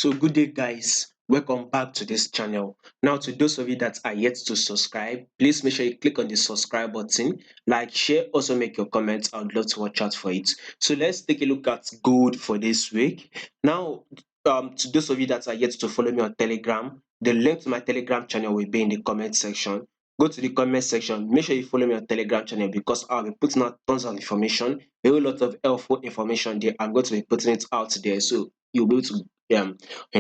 So good day guys, welcome back to this channel. Now to those of you that are yet to subscribe, please make sure you click on the subscribe button, like, share, also make your comments. I would love to watch out for it. So let's take a look at gold for this week. Now to those of you that are yet to follow me on Telegram, the link to my Telegram channel will be in the comment section. Go to the comment section, make sure you follow me on Telegram channel because I'll be putting out tons of information, a whole lot of helpful information there. I'm going to be putting it out there, so you'll be able to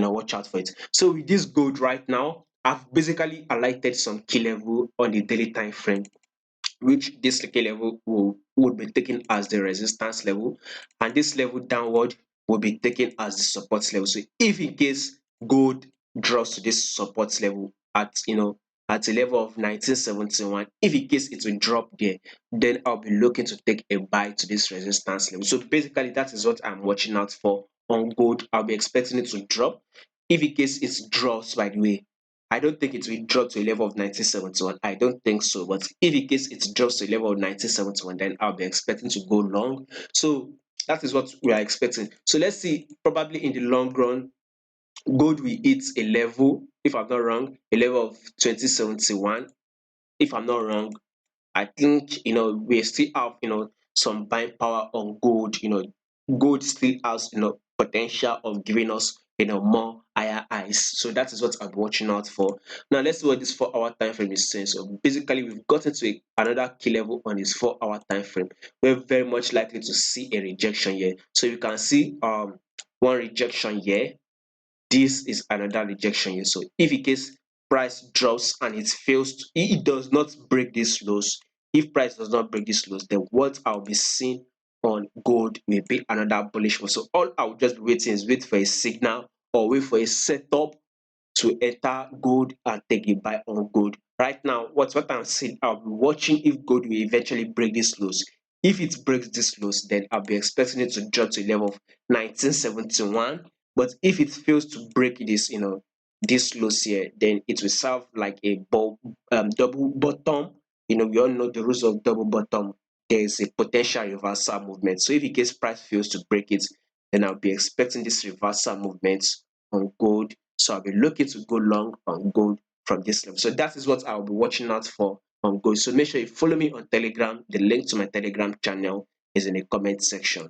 watch out for it. So with this gold right now, I've basically highlighted some key level on the daily time frame, which this key level would be taken as the resistance level, and this level downward will be taken as the support level. So if in case gold drops to this support level at a level of 1971, if in case it will drop there, then I'll be looking to take a buy to this resistance level. So basically that is what I'm watching out for on gold. I'll be expecting it to drop. If in case it drops, by the way, I don't think it will drop to a level of 1971. I don't think so. But if in case it drops to a level of 1971, then I'll be expecting to go long. So that is what we are expecting. So let's see, probably in the long run, gold will hit a level, if I'm not wrong, a level of 2071. If I'm not wrong, I think we still have some buying power on gold. Gold still has potential of giving us more higher highs. So that is what I'm watching out for. Now let's see what this 4 hour time frame is saying. So basically we've gotten to another key level on this 4 hour time frame. We're very much likely to see a rejection here. So you can see one rejection here. This is another rejection here. So if in case price drops and it does not break these lows, if price does not break these lows, then what I'll be seeing on gold will be another bullish one. So all I'll just be waiting is wait for a signal or wait for a setup to enter gold and take a buy on gold. Right now, what I'm seeing, I'll be watching if gold will eventually break these lows. If it breaks these lows, then I'll be expecting it to drop to a level of 1971. But if it fails to break this lows here, then it will serve like a double bottom. We all know the rules of double bottom. There is a potential reversal movement. So if in case price fails to break it, then I'll be expecting this reversal movement on gold. So I'll be looking to go long on gold from this level. So that is what I'll be watching out for on gold. So make sure you follow me on Telegram. The link to my Telegram channel is in the comment section.